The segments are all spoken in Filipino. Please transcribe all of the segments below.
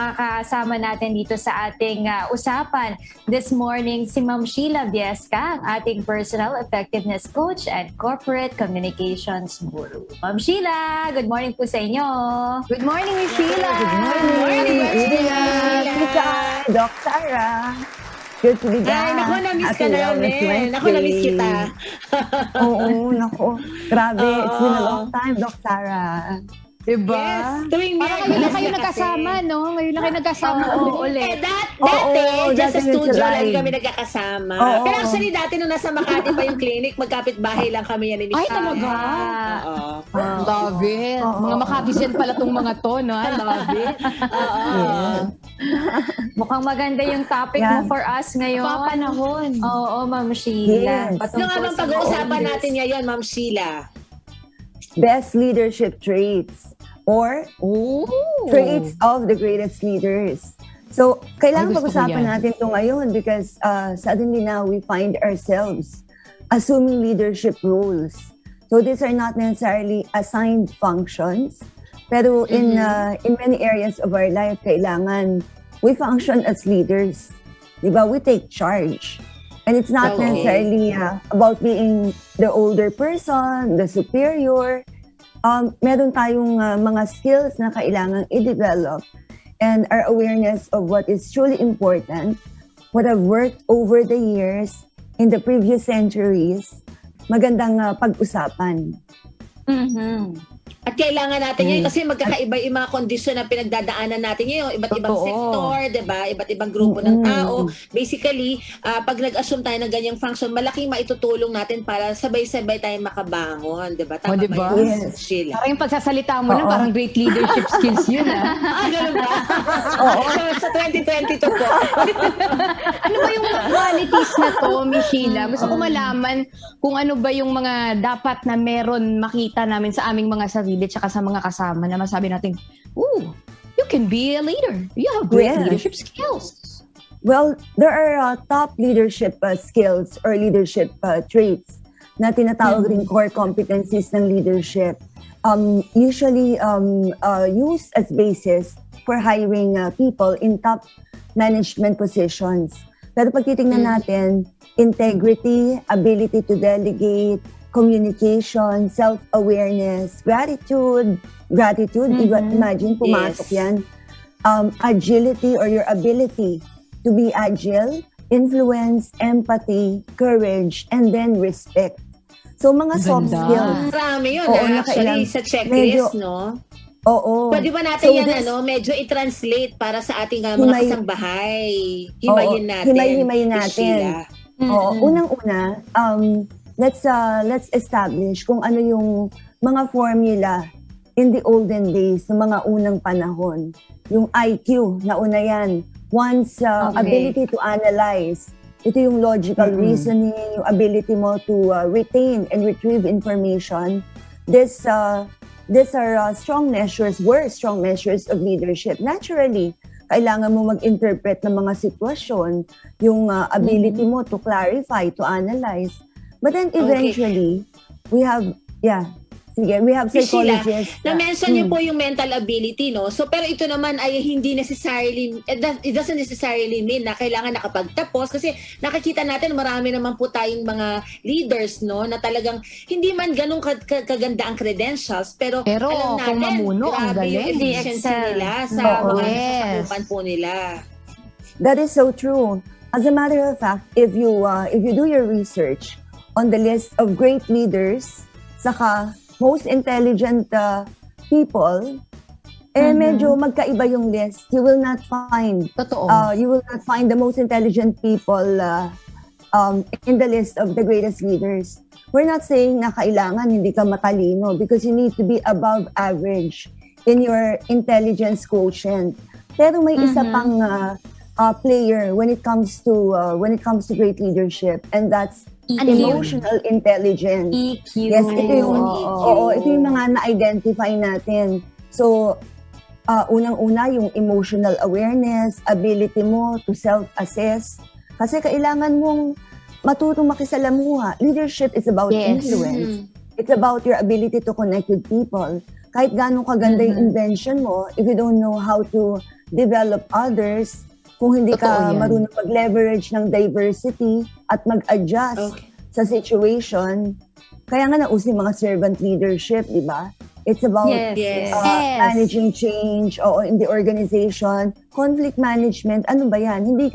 makakasama natin dito sa ating usapan this morning si Ma'am Sheila Viesca, ang ating Personal Effectiveness Coach and Corporate Communications Guru. Ma'am Sheila, good morning po sa inyo. Good morning, Miss Sheila. Good morning, Sheila. Doc Sarah. Good to be back. Ay, naku, na-miss ka namin. Naku, na-miss kita. Oo, naku. Grabe, it's been a long time, Doc Sarah. Diba? Yes, tuwing Parang ngayon lang kayo nagkasama, no? Ngayon lang kayo nagkasama ulit. Dati, dyan sa dati studio July. lagi kami nagkakasama. Oo. Pero actually, dati nung nasa Makati pa yung clinic, magkapit-bahay lang kami yan ni Miss Ay, talaga? Oo. Love it. Mga Makabisyan pala tong mga to, no? Love it. Mukhang maganda yung topic mo for us ngayon. Papanahon. Oo, Ma'am Sheila. Yes. Ano nga bang pag-uusapan natin ngayon, Ma'am Sheila? Best leadership traits or traits of the greatest leaders. So, kailangan Ay, gusto ko pag-usapan yan. natin ito ngayon because suddenly now we find ourselves assuming leadership roles. So, these are not necessarily assigned functions, pero in many areas of our life, kailangan we function as leaders. Diba? We take charge. And it's not necessarily about being the older person, the superior. Meron tayong mga skills na kailangang i-develop and our awareness of what is truly important, what have worked over the years, in the previous centuries, magandang pag-usapan. At kailangan natin yun kasi magkakaiba yung mga kondisyon na pinagdadaanan natin ngayon. Iba't ibang sektor, diba? Iba't ibang grupo ng tao. Basically, pag nag-assume tayo ng ganyang function, malaking maitutulong natin para sabay-sabay tayong makabangon, diba? Tama diba? ba yun, Sheila? Parang yung pagsasalita mo lang, parang great leadership skills yun, Ganun ba? Sa 2022 po. Ano ba yung mga qualities na to, Miss Sheila? Gusto ko malaman kung ano ba yung mga dapat na meron makita namin sa aming mga sarili tsaka sa mga kasama na masabi natin, ooh, you can be a leader. You have great leadership skills. Well, there are top leadership skills or leadership traits na tinatawag rin core competencies ng leadership. Usually used as basis for hiring people in top management positions. Pero pag titingnan natin, integrity, ability to delegate, communication, self-awareness, gratitude, imagine pumasok yan. Agility or your ability to be agile, influence, empathy, courage, and then respect. So mga soft skills. Marami yun, kailangan. actually, sa checklist, no? Oo. Pwede ba natin medyo i-translate para sa ating mga kasangbahay? Himayin natin. Himay-himayin natin. Oo. Unang-una, let's establish kung ano yung mga formula in the olden days, sa mga unang panahon. Yung IQ, nauna yan. One's ability to analyze. Ito yung logical reasoning, yung ability mo to retain and retrieve information. These are strong measures of leadership. Naturally, kailangan mo mag-interpret ng mga sitwasyon, yung ability mo to clarify, to analyze. But then eventually, we have psychologists. Na-mention niyo po yung mental ability, no? So, pero ito naman ay hindi necessarily, it doesn't necessarily mean na kailangan nakapagtapos kasi nakikita natin marami naman po tayong mga leaders, no? Na talagang hindi man ganun kaganda ang credentials, pero alam natin, kung mamuno, ang grabe yung galing. efficiency nila sa mga sasakupan po nila. That is so true. As a matter of fact, if you do your research on the list of great leaders, saka most intelligent people, medyo magkaiba yung list. You will not find the most intelligent people in the list of the greatest leaders. We're not saying na kailangan hindi ka matalino because you need to be above average in your intelligence quotient. Pero may isa pang player when it comes to great leadership, and that's emotional intelligence. EQ. Yes, ito yung mga na-identify natin. So, unang-una yung emotional awareness, ability mo to self-assess. Kasi kailangan mong matutong makisalamuha. Leadership is about influence. It's about your ability to connect with people. Kahit ganong kaganda yung invention mo, if you don't know how to develop others, kung hindi Totoo ka yan. marunong mag-leverage ng diversity at mag-adjust Okay. sa situation, kaya nga nauso yung mga servant leadership, di ba? It's about Yes, Yes. yes. Yes. managing change in the organization, conflict management, ano ba yan? Hindi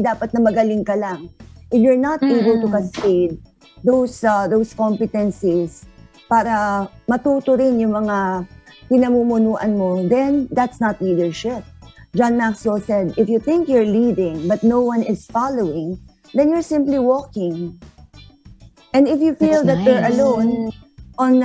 dapat na magaling ka lang. If you're not able to cascade those competencies para matuto rin yung mga pinamumunuan mo, then that's not leadership. John Maxwell said, if you think you're leading but no one is following, then you're simply walking. And if you feel That's that you're nice. alone on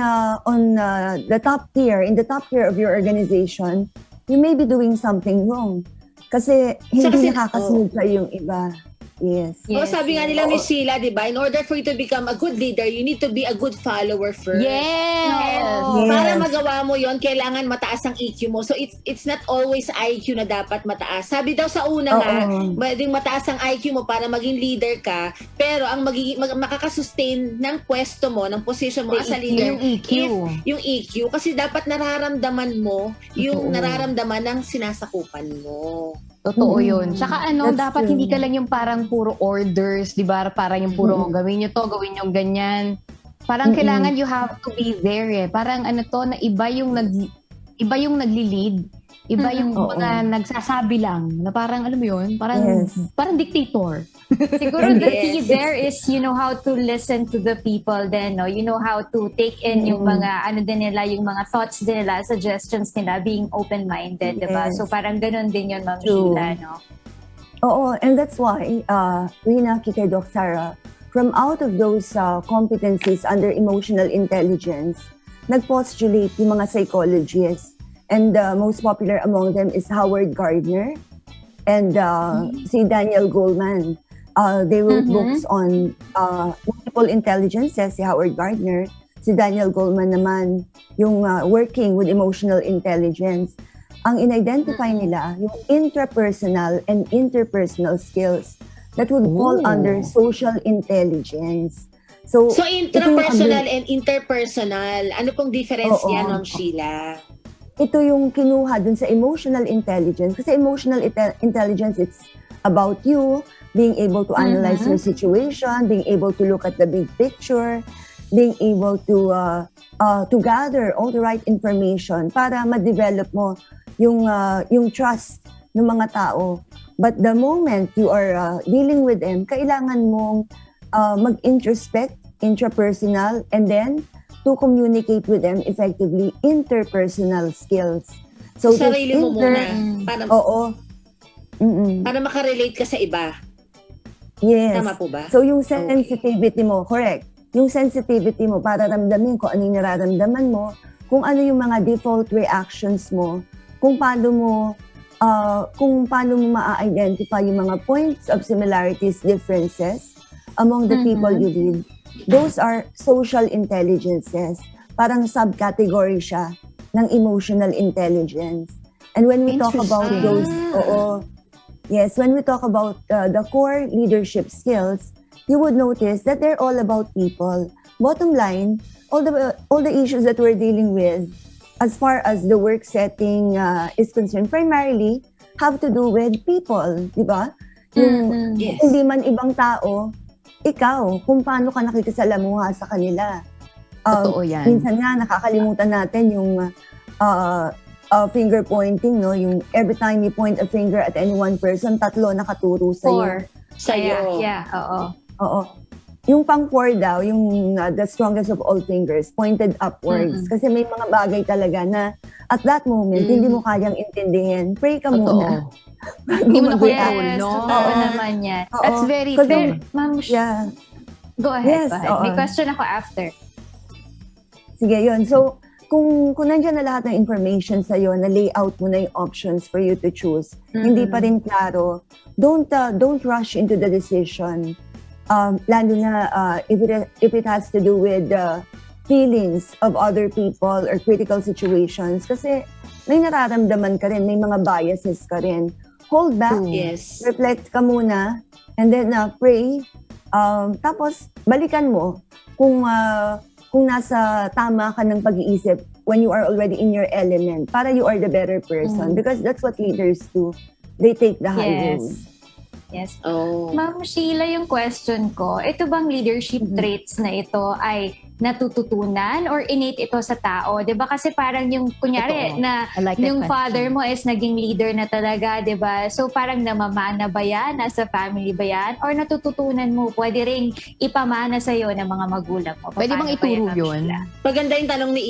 the top tier, in the top tier of your organization, you may be doing something wrong. Kasi hindi kasi- nakakasunod sa yung iba. Yes. Yes, Sabi nga yes. nila, Miss Sheila, di ba, in order for you to become a good leader, you need to be a good follower first. Yes! Yes. Para magawa mo yon, kailangan mataas ang EQ mo. So it's not always IQ na dapat mataas. Sabi daw sa una nga, maging mataas ang IQ mo para maging leader ka, pero ang makakasustain ng pwesto mo, ng position mo as a leader, Yung EQ. yung EQ. Kasi dapat nararamdaman mo yung Totoo. nararamdaman ng sinasakupan mo. Totoo yun. Tsaka That's dapat true. hindi ka lang yung parang puro orders, di ba? Parang yung puro gawin nyo to, gawin nyo ganyan. Parang kailangan you have to be there eh. Parang na iba yung nagli-lead. Iba yung mga nagsasabi lang. Na parang, alam mo yun? Parang, Yes. parang dictator. Siguro the Yes. key there is you know how to listen to the people then, no? You know how to take in yung mga yung mga thoughts din nila, suggestions nila, being open-minded, diba? Yes. So parang ganun din yun, Ma'am True. Sheila, no? Oo, and that's why, Rina, Kike, Doc Sarah, from out of those competencies under emotional intelligence, nag-postulate yung mga psychologists. And most popular among them is Howard Gardner and si Daniel Goleman. They wrote books on multiple intelligences, si Howard Gardner. Si Daniel Goleman naman, yung working with emotional intelligence. Ang in-identify nila, yung intrapersonal and interpersonal skills that would fall under social intelligence. So intrapersonal and interpersonal, ano pong difference Oo. yan, Ma'am Sheila? ito yung kinuha dun sa emotional intelligence. Kasi emotional intelligence, it's about you being able to analyze your situation, being able to look at the big picture, being able to gather all the right information para ma-develop mo yung trust ng mga tao. But the moment you are dealing with them, kailangan mong mag-introspect, intrapersonal, and then to communicate with them effectively, interpersonal skills. So Sarili mo muna. Oo. Para makarelate ka sa iba. Yes. Tama po ba? So yung sensitivity mo, correct. Yung sensitivity mo para ramdamin kung ano yung nararamdaman mo, kung ano yung mga default reactions mo, kung paano mo ma-identify yung mga points of similarities, differences among the people you lead. Those are social intelligences. Parang subcategory siya ng emotional intelligence. And when we talk about those, when we talk about the core leadership skills, you would notice that they're all about people. Bottom line, all the issues that we're dealing with, as far as the work setting is concerned, primarily have to do with people, di ba? Yung Yes. hindi man ibang tao, ikaw, kung paano ka nakikisalamuha sa kanila. Totoo yan. Minsan nga, nakakalimutan natin yung finger pointing, no? Yung every time you point a finger at any one person, tatlo nakaturo sa'yo. Sa'yo. Yeah, oo. Oo. Yung pang-4 daw, yung the strongest of all fingers, pointed upwards. Kasi may mga bagay talaga na at that moment, hindi mo kayang intindihin. Pray ka muna. Hindi mo na Mag-react. control, Yes, no? totoo naman yan. Oo. That's very Kasi- true. Ma'am, Yeah. go ahead, Yes, go ahead. May oo. question ako after. Sige, yun. So, kung nandiyan na lahat ng information sa'yo, na layout mo na yung options for you to choose, hindi pa rin klaro, don't rush into the decision. Lalo na if it has to do with feelings of other people or critical situations. Kasi may nararamdaman ka rin, may mga biases ka rin. Hold back, Yes. reflect ka muna, and then pray. Tapos, balikan mo kung nasa tama ka ng pag-iisip when you are already in your element, para you are the better person. Because that's what leaders do. They take the high road. Yes. Oh. Ma'am Sheila, yung question ko, ito bang leadership traits na ito ay natututunan or innate ito sa tao? 'Di ba? Kasi parang yung kunyari Totoo. na I like that yung question. father mo is naging leader na talaga, 'di ba? So parang namamana ba yan? Nasa family ba yan? Or natututunan mo, pwede ring ipamana sa iyo ng mga magulang mo? Pwede Paano bang ba ituro yan, Ma'am yun? Sheila? Maganda yung tanong ni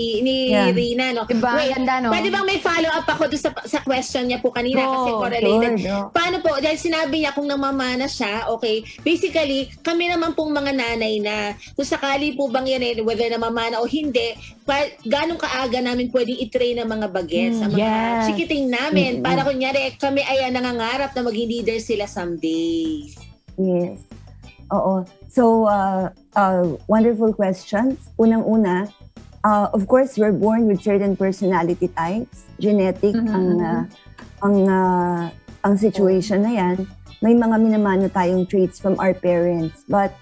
Yeah. Rina, no? Diba? Wait, Ganda, no? pwede bang may follow-up ako doon sa question niya po kanina kasi Go, correlated. Sure, no? Paano po, dahil sinabi niya kung namamana siya, okay, basically, kami naman pong mga nanay na, kung sakali po bang yan, whether namamana o hindi, ganong kaaga namin pwedeng i-train ng mga bagets, ang mga yes. chikiting namin, para kunyari, kami ay nangangarap na maging leader sila someday. Yes. Oo. So, wonderful questions. Unang-una, of course, we're born with certain personality types. Genetic ang situation na yan. May mga minamano tayong traits from our parents. But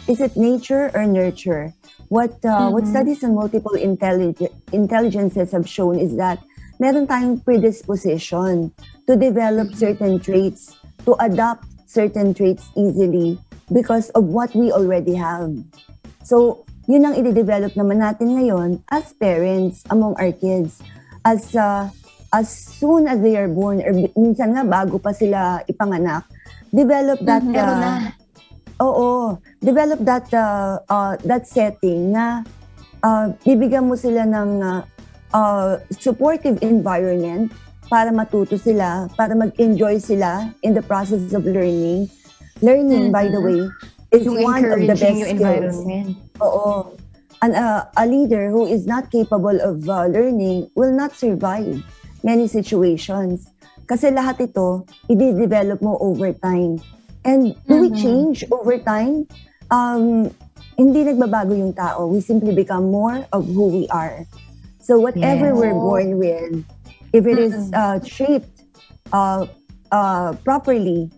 is it nature or nurture? What studies on multiple intelligences have shown is that meron tayong predisposition to develop certain traits, to adopt certain traits easily because of what we already have. So, yun ang i-develop naman natin ngayon as parents among our kids. As soon as they are born, or minsan nga bago pa sila ipanganak, develop that meron na. Develop that setting na bibigyan mo sila ng supportive environment para matuto sila, para mag-enjoy sila in the process of learning. Learning, by the way, is Yung one of the best encouraging yung skills. environment. Oo. A leader who is not capable of learning will not survive many situations. Kasi lahat ito, i-develop mo over time. And do we change over time? Hindi nagbabago yung tao. We simply become more of who we are. So whatever Yes. we're born with, if it is shaped properly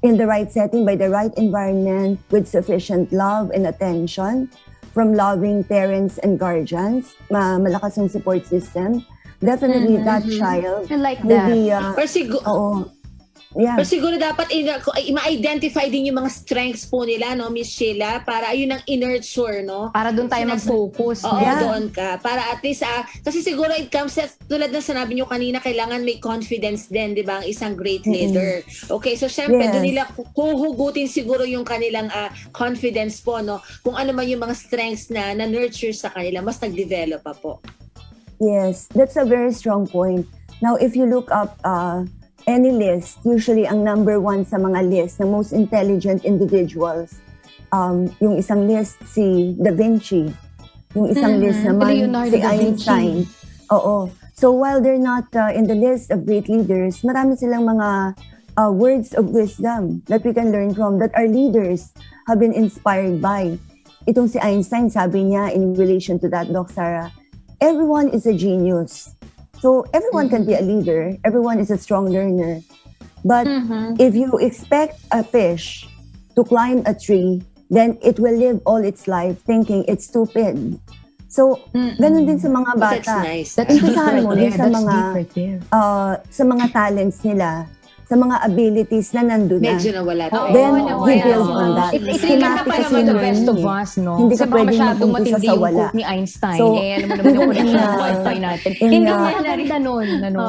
in the right setting, by the right environment, with sufficient love and attention from loving parents and guardians, malakas yung support system, definitely that child I like will that. be... Or siguro, Yeah. Pero siguro dapat ma-identify din yung mga strengths po nila, no, Miss Sheila, para ayun ang i-nurture, no? Para doon tayo mag-focus. Oo, Yeah. doon ka. Para at least, kasi siguro it comes, tulad na sinabi nyo kanina, kailangan may confidence din, di ba, ang isang great leader. Okay, so syempre, Yes. doon nila huhugutin siguro yung kanilang confidence po, no? Kung ano man yung mga strengths na nurture sa kanila, mas nag-develop pa po. Yes, that's a very strong point. Now, if you look up any list, usually ang number one sa mga list ng most intelligent individuals, yung isang list si Da Vinci, yung isang list naman Leonardo si da Vinci. Einstein. Oo. So while they're not in the list of great leaders, marami silang mga words of wisdom that we can learn from, that our leaders have been inspired by. Itong si Einstein, sabi niya in relation to that, Doc Sarah, everyone is a genius. So everyone can be a leader. Everyone is a strong learner. But if you expect a fish to climb a tree, then it will live all its life thinking it's stupid. So, ganun din sa mga bata. That's nice. Umpisahan mo din sa That's mga deep right there. sa mga talents nila, sa mga abilities na nandun na. Medyo nawala tayo. Then, nawala. we build on that. It's Schematic not pa kasi naman the yung best of learning eh. us, no? Hindi ka Kasi baka pwedeng masyadong mag-umpisa matindi sa yung wala. quote ni Einstein. So, alam mo naman yung connection ng in, wifi natin. in, Hindi uh, mo maganda nun. Ano?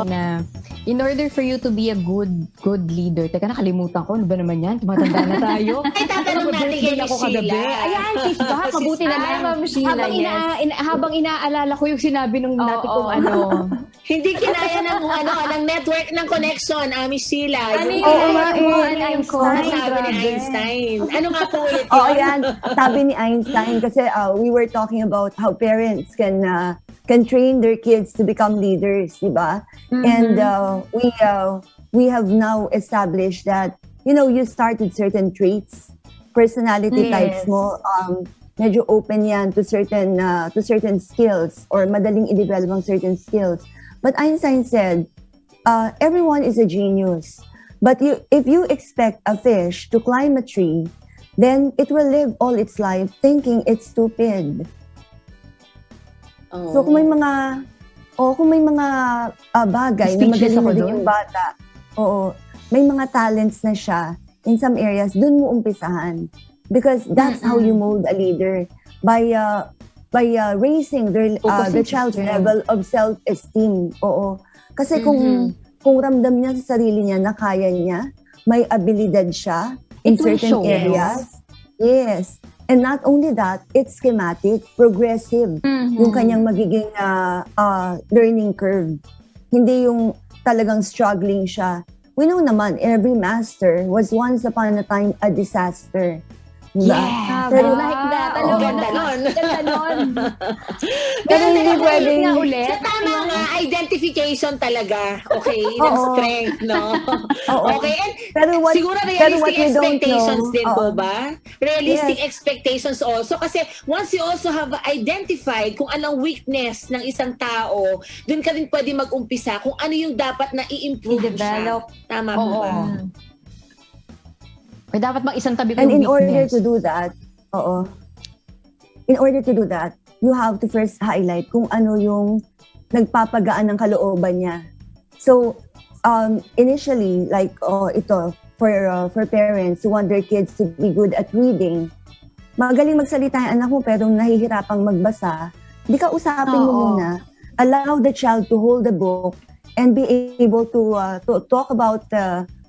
Na in order for you to be a good leader, teka, nakalimutan ko, ano ba naman yan? Tumatanda na tayo. Ay, tatanong natin kay Birthday ako Miss kagabi. Sheila. Ayan, sis ba? Mabuti na lang. Ma'am Sheila, Habang, habang inaalala ko yung sinabi nung dati Oo. kong ano. Hindi kinaya ng network ng connection, Miss Sheila. Ano Yung- yung Oo nga yung Sabi ni grabe. Einstein. Ano nga po ulit Oo, yun? yan. Sabi ni Einstein kasi we were talking about how parents can train their kids to become leaders, di ba? And we have now established that, you start with certain traits, personality Yes. types mo. medyo open yan to certain skills or madaling i-develop ang certain skills. But Einstein said, everyone is a genius. But if you expect a fish to climb a tree, then it will live all its life thinking it's stupid. So kung may mga bagay na Speechless magaling ako na din doon. yung bata, may mga talents na siya in some areas, dun mo umpisahan. Because that's how you mold a leader, by raising the child's level of self-esteem. Kasi kung ramdam niya sa sarili niya na kaya niya, may abilidad siya in It will certain show. areas. Yes. And not only that, it's schematic, progressive. Yung kanyang magiging learning curve. Hindi yung talagang struggling siya. We know naman, every master was once upon a time a disaster. Diba? Yes. Pero like that. Oo, ganda nun. Ganda nun. Pero hindi teka, pwedeng... nga ulit. Sa tama nga, identification talaga. Okay, ng Oo. strength, no? Oo. Okay, and Pero what, siguro pero what realistic we don't expectations know, din po ba? Realistic Yes. expectations also. Kasi once you also have identified kung anong weakness ng isang tao, dun ka rin pwede mag-umpisa kung ano yung dapat na i-improve siya. I-develop. Tama po Oo. ba? May dapat bang isang tabi ko And yung in order weakness. to do that, you have to first highlight kung ano yung nagpapagaan ng kalooban niya. So, initially, like ito, for parents who want their kids to be good at reading, magaling magsalita yung anak mo pero nahihirapang magbasa, di ka usapin mo muna. Allow the child to hold the book and be able to talk about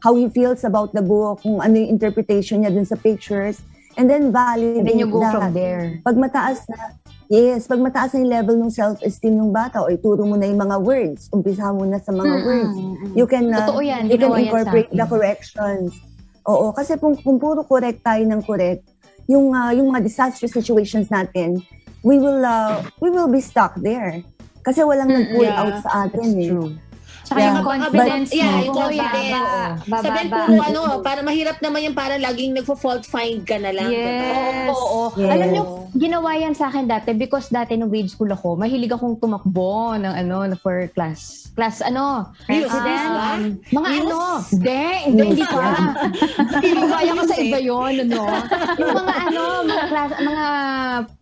how he feels about the book, kung ano yung interpretation niya dun sa pictures, and then validate And then you go that. from there. Pag mataas na yung level ng self-esteem ng bata, o ituro mo na yung mga words, umpisa mo na sa mga words. You can, Totoo yan, you can ginawa yan sa incorporate akin. the corrections. Oo, kasi kung puro correct tayo ng correct, yung mga disastrous situations natin, we will be stuck there. Kasi walang nag-pull out sa atin. That's true. Saka Yeah. yung confidence Yeah, mo, yung confidence. bababa. Sabihin po para mahirap naman yung para laging nagfo-fault find ka na lang. Yes. Oo. Yes. Alam niyo, ginawa yan sa akin dati because dati nung grade school ako, mahilig akong tumakbo ng for class President. mga Yes. hindi pa. Pinubaya ko sa iba yun, Yung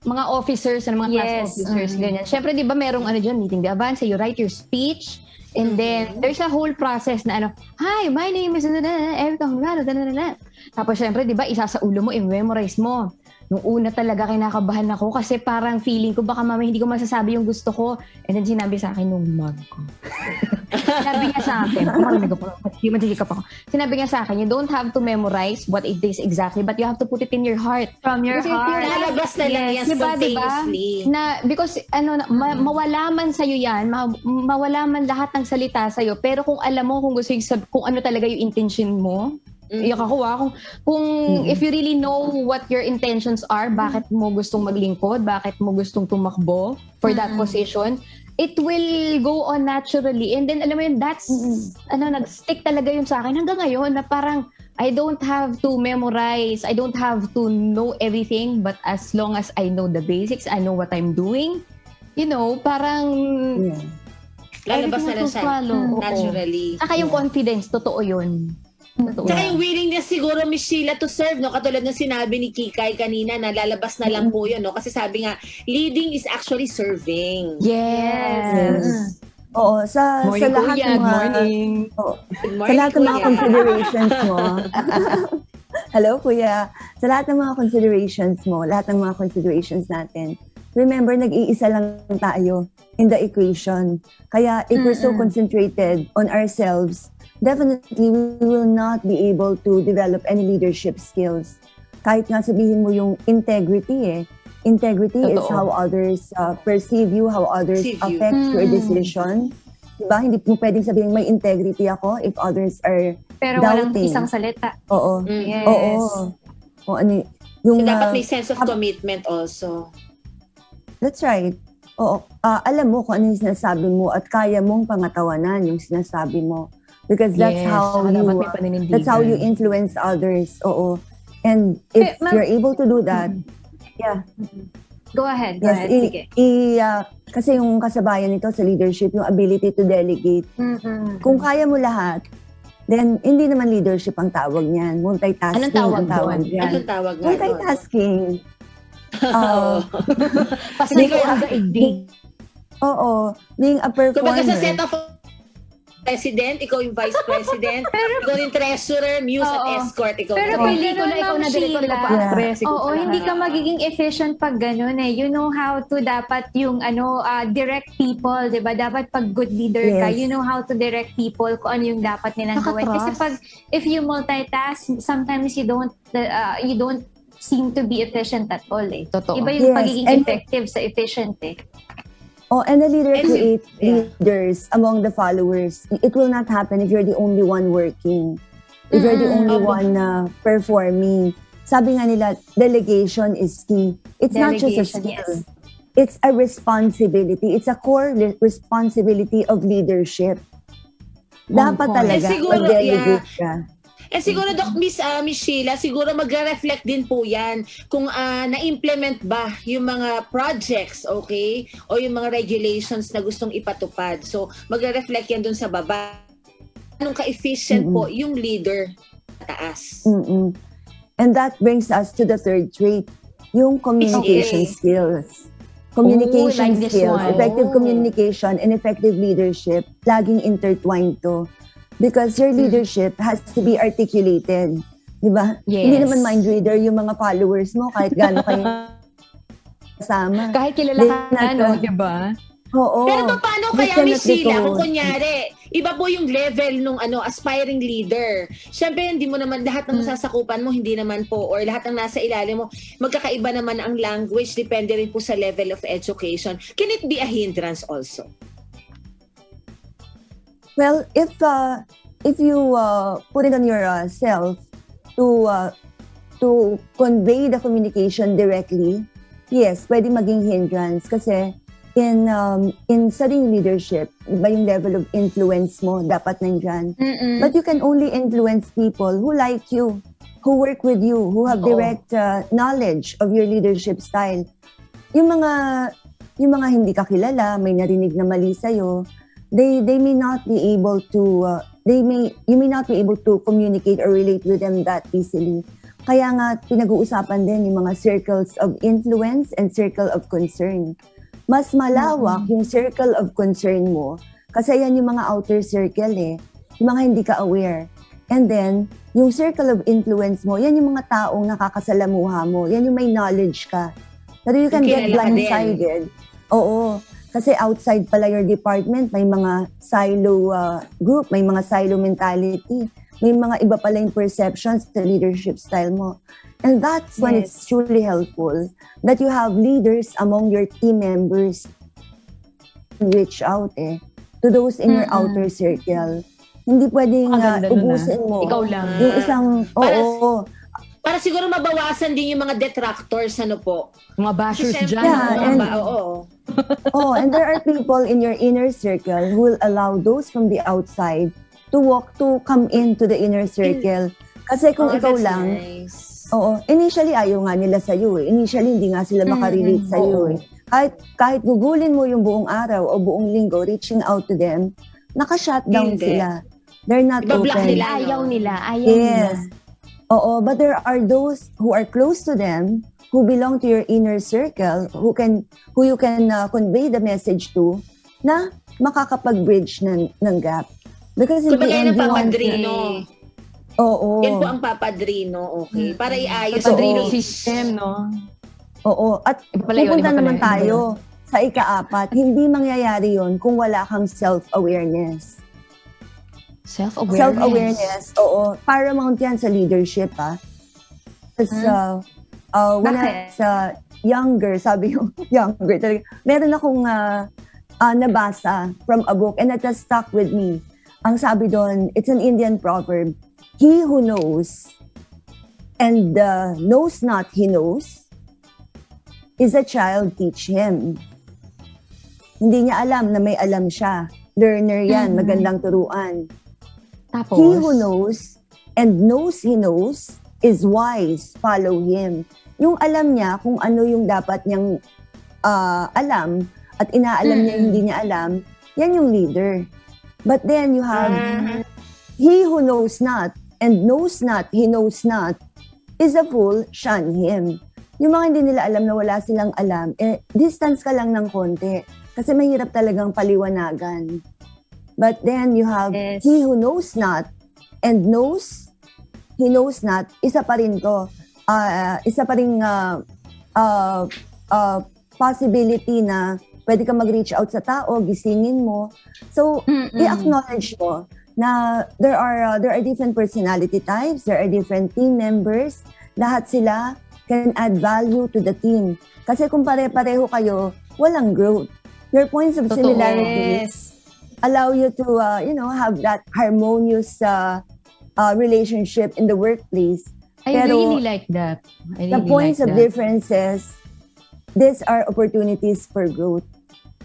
mga officers, mga class Yes. officers, ganyan. Siyempre, di ba, merong dyan, meeting the advance, you write your speech, and then, there's a whole process na hi, my name is Tapos, syempre, di ba, isa sa ulo mo, i-memorize mo. Nung una talaga kinakabahan ako kasi parang feeling ko baka mamaya hindi ko masasabi yung gusto ko. And then sinabi sa akin nung mom ko. Sinabi niya sa akin, sinabi niya sa akin, you don't have to memorize what it is exactly, but you have to put it in your heart. From your Kasi heart. Lalabas na lang yan spontaneously. Because mawala man sa'yo yan, mawala man lahat ng salita sa'yo, pero kung alam mo kung gusto yung kung ano talaga yung intention mo, iyak ako kung if you really know what your intentions are, bakit mo gustong maglingkod, bakit mo gustong tumakbo for that position, it will go on naturally. And then alam mo yun, that's nag-stick talaga yun sa akin hanggang ngayon na parang I don't have to memorize, I don't have to know everything, but as long as I know the basics, I know what I'm doing, parang Lalabas na lang siya naturally. Saka yung confidence, totoo yun. Tsaka yung willingness siguro, Miss Sheila, to serve, katulad ng sinabi ni Kikay kanina na lalabas na lang po yun, kasi sabi nga, leading is actually serving. Yes. Oo, sa Morning, lahat Kuya. ng mga... Morning. Oo, Good sa morning, lahat ng mga Kuya. considerations mo. Hello, Kuya. Sa lahat ng mga considerations natin, remember, nag-iisa lang tayo in the equation. Kaya if we're so concentrated on ourselves, definitely we will not be able to develop any leadership skills. Kahit nga sabihin mo yung integrity Integrity is how others perceive you, how others affect your decision. Diba? Hindi mo pwedeng sabihin may integrity ako if others are Pero walang doubting. isang salita. Oo. Yes. Oo. O ano yung Dapat may sense of commitment also. That's right. Oo. Alam mo kung ano yung sinasabi mo at kaya mong pangatawanan yung sinasabi mo. Because that's how you influence others. Oo. And if you're able to do that, Yeah. Go ahead. Yes, Sige. kasi yung kasabayan nito sa leadership, yung ability to delegate. Kung kaya mo lahat, then hindi naman leadership ang tawag niyan. Multitasking Anong tawag ang tawag doon? niyan. Anong tawag nga doon? Multitasking. Pasay ko ang daigdig. Oo. Being a Kumbaga sa performer. set of president, ikaw yung vice president, ikaw yung treasurer, muse at Oo. escort, ikaw Pero na. pag Pelikula, ganun, ikaw na Ma'am director, ikaw Sheila, pa actress. ikaw Oo, pa hindi ka lahat. magiging efficient pag ganun eh. You know how to dapat yung direct people, 'di ba? Dapat pag good leader ka, Yes. you know how to direct people kung ano yung dapat nilang gawin. Kasi Nakatrust. pag if you multitask, sometimes you don't seem to be efficient at all eh. Totoo. Iba yung Yes, pagiging and- effective sa efficient eh. Oh, and a leader And- creates yeah. leaders among the followers. It will not happen if you're the only one working. If you're the only Opo. one performing. Sabi nga nila, delegation is key. It's not just a Delegation, skill. yes. It's a responsibility. It's a core responsibility of leadership. Dapat point. talaga Eh, siguro, mag-delegate ka. Siguro, Doc, Miss Sheila, siguro magre-reflect din po yan kung na-implement ba yung mga projects, okay? O yung mga regulations na gustong ipatupad. So, magre-reflect yan dun sa baba. Anong ka-efficient po yung leader sa taas? Mm-mm. And that brings us to the third trait, yung communication Okay. skills. Communication like this skills, one. effective Oh. communication and effective leadership, laging intertwined to. Because your leadership has to be articulated. Di ba? Yes. Hindi naman mind reader yung mga followers mo kahit gaano kayo kasama. Kahit kilala ka na, no? Diba? Oo. Pero paano They kaya, Miss cannot Sheila, decode. kung kunyari, iba po yung level nung aspiring leader. Siyempre, hindi mo naman, lahat ng nasasakupan mo, hindi naman po, or lahat ng nasa ilalim mo, magkakaiba naman ang language, depende rin po sa level of education. Can it be a hindrance also? Well, if you put it on yourself to convey the communication directly, yes, pwede maging hindrance kasi in studying leadership, iba yung level of influence mo dapat nandyan. But you can only influence people who like you, who work with you, who have direct knowledge of your leadership style. Yung mga hindi ka kilala, may narinig na mali sa'yo, they may not be able to you may not be able to communicate or relate with them that easily. Kaya nga pinag-uusapan din yung mga circles of influence and circle of concern. Mas malawak yung circle of concern mo kasi yan yung mga outer circle eh, yung mga hindi ka aware. And then, yung circle of influence mo, yan yung mga taong nakakasalamuha mo, yan yung may knowledge ka. Pero you can get Kilala ka din. blindsided. Oo. Kasi outside pala your department, may mga silo group, may mga silo mentality, may mga iba pala yung perceptions sa leadership style mo. And that's when Yes. it's truly helpful that you have leaders among your team members reach out to those in your outer circle. Hindi pwedeng Ang ganda nun, ubusin mo. Ikaw lang. Yung isang, Para siguro mabawasan din yung mga detractors, ano po? Mga bashers Kasi dyan. Yeah, syempre, and- oo. and there are people in your inner circle who will allow those from the outside to come into the inner circle. Kasi kung ikaw That's lang, nice. initially ayaw nga nila sa'yo eh. Initially hindi nga sila makarelate sa'yo eh. Kahit gugulin mo yung buong araw o buong linggo, reaching out to them, naka-shutdown Hindi. sila. They're not Ibablock open. nila. Ayaw nila. Yes. Oo, but there are those who are close to them, who belong to your inner circle, who you can convey the message to, na makakapag-bridge ng gap. Because in the Kumbaga yan end, ang you want papadrino. Oo. Yan po ang papadrino, okay? Para iayos Padrino ang system, no? Oo. At Iba pala yun, pupunta iba pala naman yun. tayo sa ika-4. Hindi mangyayari yon kung wala kang self-awareness. Self-awareness. Self-awareness, oo. Paramount yan sa leadership, ha? Because when I was younger, sabi yung younger talaga, meron akong nabasa from a book and that has stuck with me. Ang sabi doon, it's an Indian proverb, he who knows and knows not he knows is a child teach him. Hindi niya alam na may alam siya. Learner yan, magandang turuan. Tapos, He who knows and knows he knows is wise, follow him. Yung alam niya kung ano yung dapat niyang alam at inaalam niya yung hindi niya alam, yan yung leader. But then you have he who knows not and knows not, he knows not, is a fool, shun him. Yung mga hindi nila alam na wala silang alam, distance ka lang ng konti. Kasi mahirap talagang paliwanagan. But then you have he who knows not and knows, he knows not, isa pa rin to. Isa pa rin possibility na pwede ka mag-reach out sa tao, gisingin mo. So, i-acknowledge mo na there are different personality types, there are different team members. Lahat sila can add value to the team. Kasi kung pare-pareho kayo, walang growth. Your points of similarity allow you to, have that harmonious relationship in the workplace. I really like that. The points of differences, these are opportunities for growth.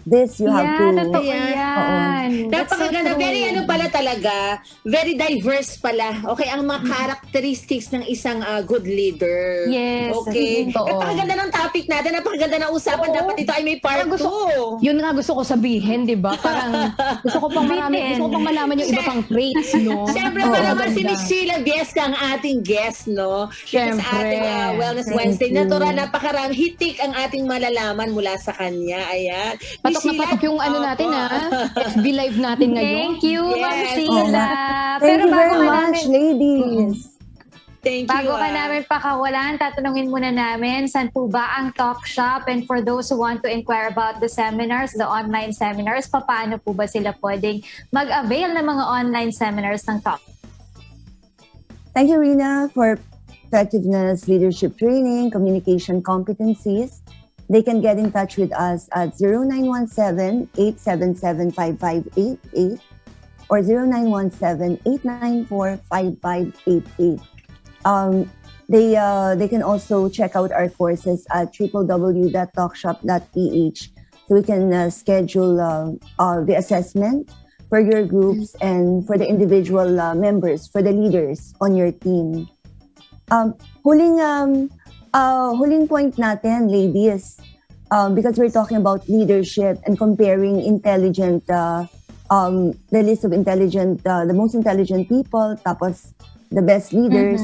This you have to... Totoo yan. Napakaganda. Very pala talaga. Very diverse pala. Okay, ang mga characteristics ng isang good leader. Yes. Okay. Totoo. Napakaganda ng topic natin. Napakaganda ng usapan. Dapat dito ay may part 2. Yun nga gusto ko sabihin, di ba? Parang gusto ko pang malaman yung iba pang traits, no? Siyempre pa naman si Miss Sheila Viesca ang ating guest, no? Siyempre. Sa ating Wellness Wednesday. Natural, napakarami. Hitik ang ating malalaman mula sa kanya. Ayan. Patok na patok yung natin, FB Live natin ngayon. Thank you, Ma'am Yes. Sheila. Thank you very bago ka much, namin- ladies. Thank you. Bago ka namin pakawalan, tatanungin muna namin, saan po ba ang talk shop? And for those who want to inquire about the seminars, the online seminars, paano po ba sila pwedeng mag-avail ng mga online seminars ng talk? Thank you, Rina, for effectiveness, leadership training, communication competencies. They can get in touch with us at 0917-877-5588 or 0917-894-5588. They can also check out our courses at www.talkshop.ph so we can schedule the assessment for your groups and for the individual members, for the leaders on your team. Huling point natin, ladies, because we're talking about leadership and comparing intelligent, the list of intelligent, the most intelligent people, tapos the best leaders.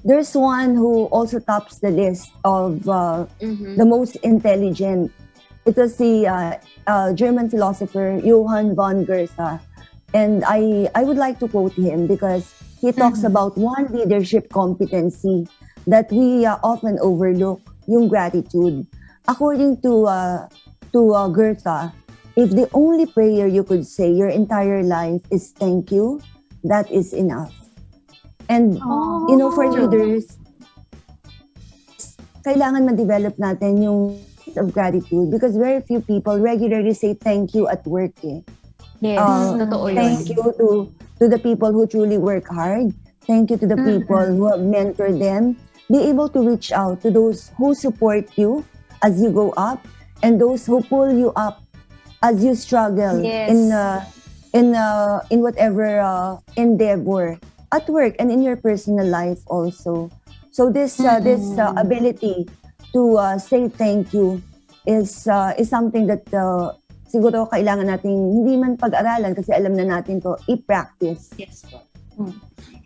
There's one who also tops the list of the most intelligent. It was the German philosopher Johann von Goethe. And I would like to quote him because he talks about one leadership competency that we often overlook, yung gratitude. According to Goethe, if the only prayer you could say your entire life is thank you, that is enough. And, for leaders, kailangan ma-develop natin yung of gratitude because very few people regularly say thank you at work. Yes, totoo yun. Thank you to the people who truly work hard. Thank you to the people who have mentored them. Be able to reach out to those who support you as you go up and those who pull you up as you struggle in whatever endeavor at work and in your personal life also. So this ability to say thank you is something that siguro kailangan nating hindi man pag-aralan kasi alam na natin to i-practice. Yes po.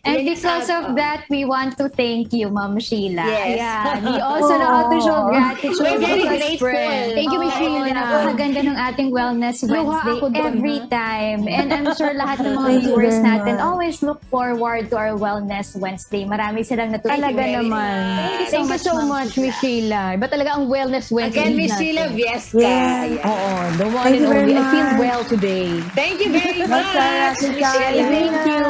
And because of that, we want to thank you, Ma'am Sheila. Yes. Yeah, we also know how to show gratitude. We're very to grateful. express. Thank you, Miss Sheila. Napakaganda ng ating Wellness Luha Wednesday ako dun, every ha? time. And I'm sure lahat ng mga Thank you viewers very natin much. always look forward to our Wellness Wednesday. Marami silang natutunan. Talaga very naman. much. Thank you so much, Miss Sheila. Iba talaga ang Wellness Wednesday Again, Miss natin. Sheila Viesca. Yeah. Ayan. Oo, the one Thank and you very only. I feel much. well today. Thank you very much, Masarap Miss ka. Sheila. Thank you.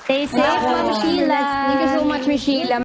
Stay safe, Ma'am Sheila. Thank you so much, Miss Sheila.